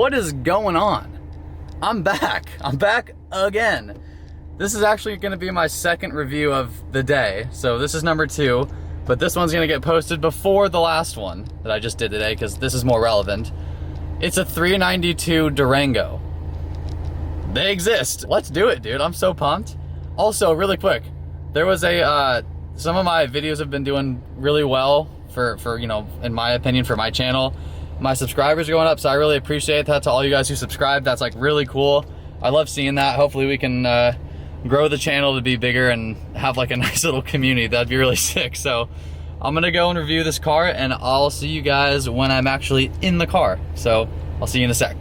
What is going on? I'm back again. This is actually gonna be my second review of the day. So this is number 2, but this one's gonna get posted before the last one that I just did today because this is more relevant. It's a 392 Durango. They exist. Let's do it, dude. I'm so pumped. Also, really quick, there was some of my videos have been doing really well for you know, in my opinion, for my channel. My subscribers are going up, so I really appreciate that. To all you guys who subscribe, that's like really cool. I love seeing that. Hopefully we can grow the channel to be bigger and have like a nice little community. That'd be really sick. So I'm gonna go and review this car, and I'll see you guys when I'm actually in the car. So I'll see you in a sec.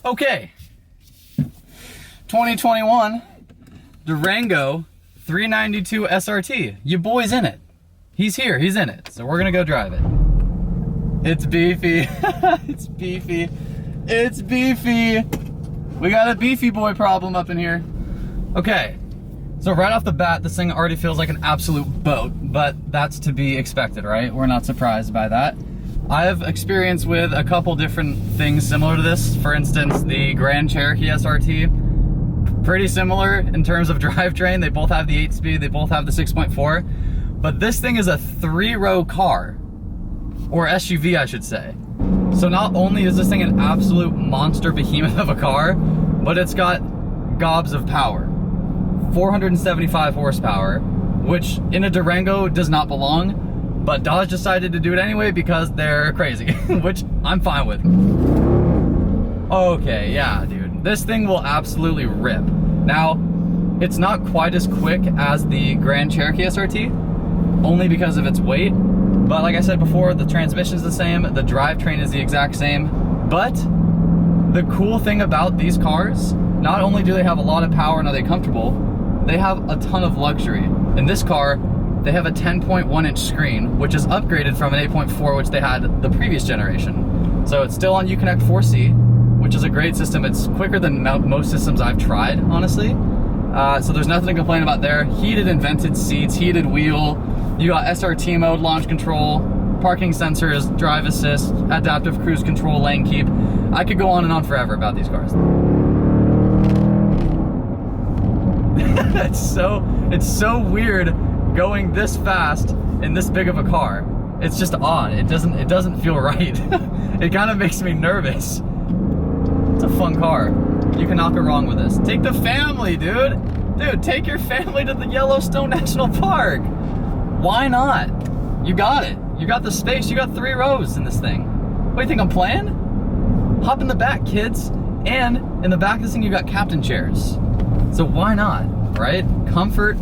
Okay, 2021 Durango 392 SRT. Your boy's in it. He's here, he's in it. So we're gonna go drive it. It's beefy. It's beefy. It's beefy. We got a beefy boy problem up in here. Okay, so right off the bat, this thing already feels like an absolute boat, but that's to be expected, right? We're not surprised by that. I have experience with a couple different things similar to this. For instance, the Grand Cherokee SRT. Pretty similar in terms of drivetrain. They both have the 8-speed, they both have the 6.4. But this thing is a 3-row car, or SUV I should say. So not only is this thing an absolute monster behemoth of a car, but it's got gobs of power. 475 horsepower, which in a Durango does not belong, but Dodge decided to do it anyway because they're crazy, which I'm fine with. Okay, yeah, dude, this thing will absolutely rip. Now, it's not quite as quick as the Grand Cherokee SRT, only because of its weight, but like I said before, the transmission is the same, the drivetrain is the exact same. But the cool thing about these cars, not only do they have a lot of power and are they comfortable, they have a ton of luxury. In this car, they have a 10.1-inch screen, which is upgraded from an 8.4, which they had the previous generation. So it's still on Uconnect 4C, which is a great system. It's quicker than most systems I've tried, honestly. So there's nothing to complain about there. Heated and vented seats, heated wheel. You got SRT mode, launch control, parking sensors, drive assist, adaptive cruise control, lane keep. I could go on and on forever about these cars. It's so weird going this fast in this big of a car. It's just odd. It doesn't feel right. It kind of makes me nervous. It's a fun car. You cannot go wrong with this. Take the family, dude. Dude, take your family to the Yellowstone National Park. Why not? You got it. You got the space. You got 3 rows in this thing. What do you think I'm playing? Hop in the back, kids. And in the back of this thing, you got captain chairs. So why not, right? Comfort,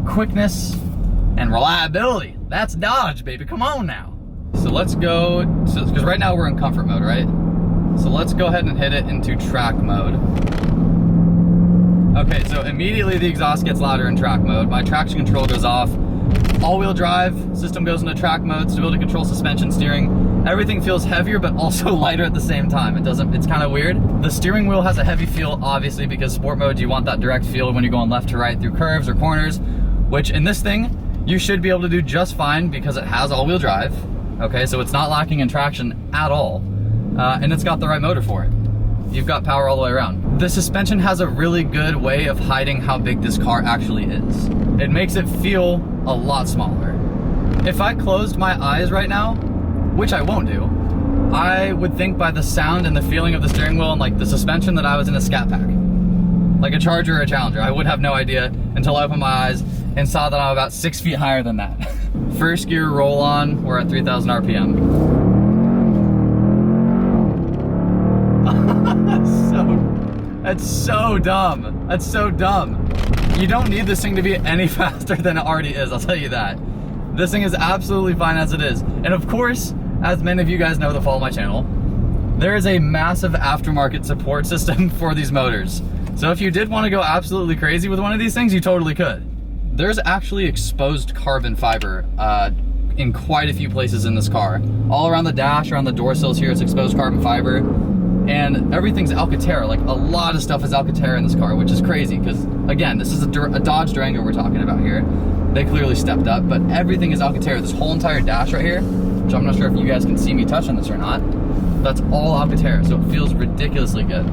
quickness, and reliability. That's Dodge, baby. Come on now. So let's go, because right now we're in comfort mode, right? So let's go ahead and hit it into track mode. Okay, so immediately the exhaust gets louder in track mode. My traction control goes off. All-wheel drive system goes into track mode, stability control, suspension, steering. Everything feels heavier but also lighter at the same time. It's kind of weird. The steering wheel has a heavy feel, obviously, because sport mode, you want that direct feel when you're going left to right through curves or corners, which in this thing, you should be able to do just fine because it has all-wheel drive. Okay, so it's not lacking in traction at all. And it's got the right motor for it. You've got power all the way around. The suspension has a really good way of hiding how big this car actually is. It makes it feel a lot smaller. If I closed my eyes right now, which I won't do, I would think by the sound and the feeling of the steering wheel and like the suspension that I was in a Scat Pack. Like a Charger or a Challenger. I would have no idea until I opened my eyes and saw that I'm about 6 feet higher than that. First gear roll on, we're at 3,000 RPM. That's so dumb. That's so dumb. You don't need this thing to be any faster than it already is, I'll tell you that. This thing is absolutely fine as it is. And of course, as many of you guys know that follow my channel, there is a massive aftermarket support system for these motors. So if you did want to go absolutely crazy with one of these things, you totally could. There's actually exposed carbon fiber in quite a few places in this car. All around the dash, around the door sills here, it's exposed carbon fiber. And everything's Alcantara. Like a lot of stuff is Alcantara in this car, which is crazy because again, this is a Dodge Durango we're talking about here. They clearly stepped up, but everything is Alcantara. This whole entire dash right here, which I'm not sure if you guys can see me touching this or not, That's all Alcantara, so it feels ridiculously good.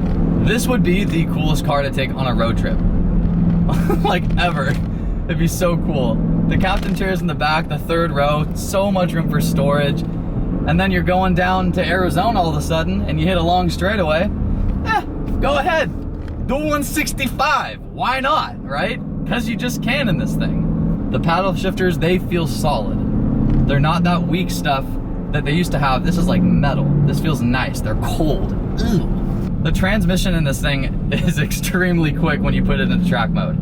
This would be the coolest car to take on a road trip. Like ever. It'd be so cool. The captain chair's in the back, the third row, so much room for storage. And then you're going down to Arizona all of a sudden and you hit a long straightaway. Go ahead. Do 165. Why not, right? Because you just can in this thing. The paddle shifters, they feel solid. They're not that weak stuff that they used to have. This is like metal. This feels nice. They're cold. Ew. The transmission in this thing is extremely quick when you put it into track mode.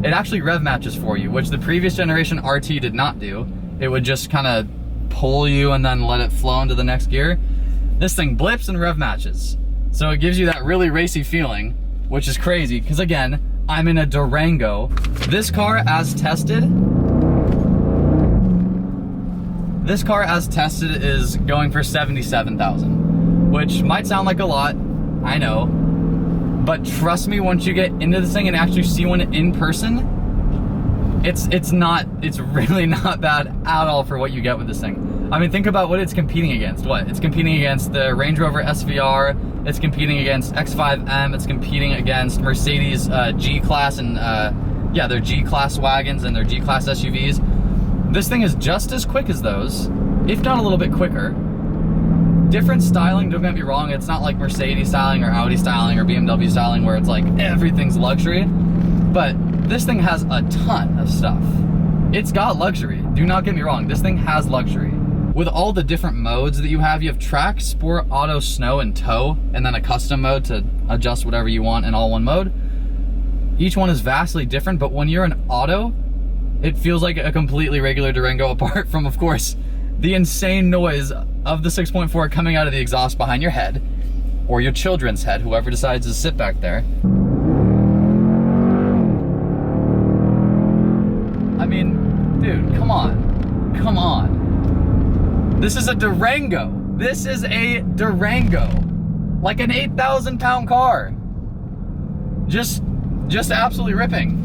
It actually rev matches for you, which the previous generation RT did not do. It would just kind of pull you and then let it flow into the next gear. This thing blips and rev matches. So it gives you that really racy feeling, which is crazy, because again, I'm in a Durango. This car as tested is going for $77,000, which might sound like a lot, I know, but trust me, once you get into this thing and actually see one in person, it's really not bad at all for what you get with this thing. I mean, think about what it's competing against. It's competing against the Range Rover SVR, it's competing against X5M, it's competing against Mercedes G-Class and their G-Class wagons and their G-Class SUVs. This thing is just as quick as those, if not a little bit quicker. Different styling, don't get me wrong, it's not like Mercedes styling or Audi styling or BMW styling where it's like everything's luxury, but this thing has a ton of stuff. It's got luxury, do not get me wrong, this thing has luxury. With all the different modes that you have track, sport, auto, snow, and tow, and then a custom mode to adjust whatever you want in all one mode. Each one is vastly different, but when you're in auto, it feels like a completely regular Durango, apart from, of course, the insane noise of the 6.4 coming out of the exhaust behind your head, or your children's head, whoever decides to sit back there. I mean, dude, come on. Come on. This is a Durango. This is a Durango. Like an 8,000-pound car. Just absolutely ripping.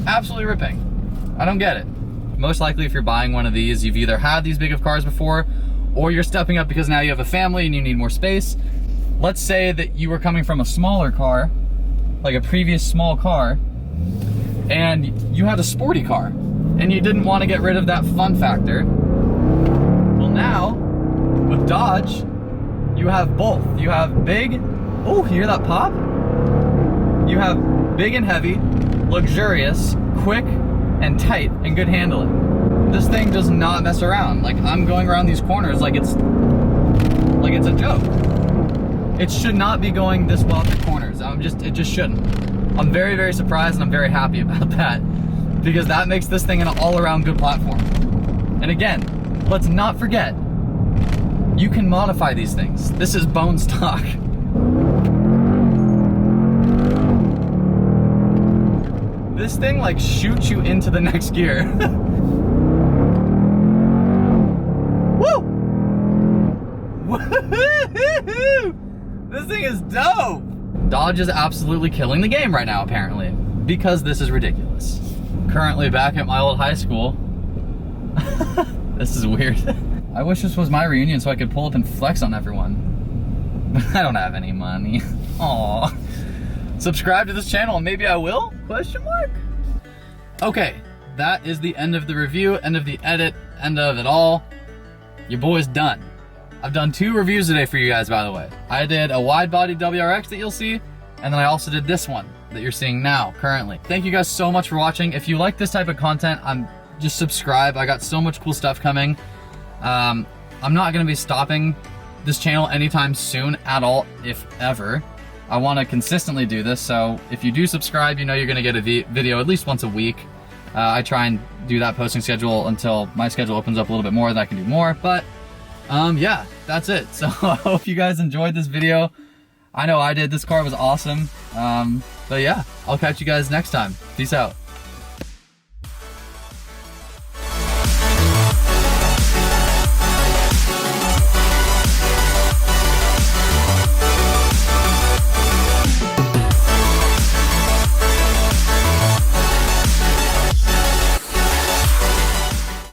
Absolutely ripping. I don't get it. Most likely if you're buying one of these, you've either had these big of cars before, or you're stepping up because now you have a family and you need more space. Let's say that you were coming from a smaller car, like a previous small car, and you had a sporty car, and you didn't want to get rid of that fun factor. Well, now, with Dodge, you have both. You have big, oh, you hear that pop? You have big and heavy, luxurious, quick, and tight, and good handling. This thing does not mess around. Like, I'm going around these corners like it's a joke. It should not be going this well through corners. It just shouldn't. I'm very, very surprised, and I'm very happy about that, because that makes this thing an all-around good platform. And again, let's not forget, you can modify these things. This is bone stock. This thing like shoots you into the next gear. Woo! This thing is dope! Dodge is absolutely killing the game right now, apparently, because this is ridiculous. Currently back at my old high school. This is weird. I wish this was my reunion so I could pull up and flex on everyone. But I don't have any money. Aww. Subscribe to this channel and maybe I will? Question mark? Okay, that is the end of the review, end of the edit, end of it all. Your boy's done. I've done 2 reviews today for you guys, by the way. I did a wide body WRX that you'll see, and then I also did this one that you're seeing now, currently. Thank you guys so much for watching. If you like this type of content, just subscribe. I got so much cool stuff coming. I'm not gonna be stopping this channel anytime soon at all, if ever. I wanna consistently do this, so if you do subscribe, you know you're gonna get a video at least once a week. I try and do that posting schedule until my schedule opens up a little bit more, then I can do more, but yeah, that's it. So I hope you guys enjoyed this video. I know I did. This car was awesome. But yeah, I'll catch you guys next time. Peace out.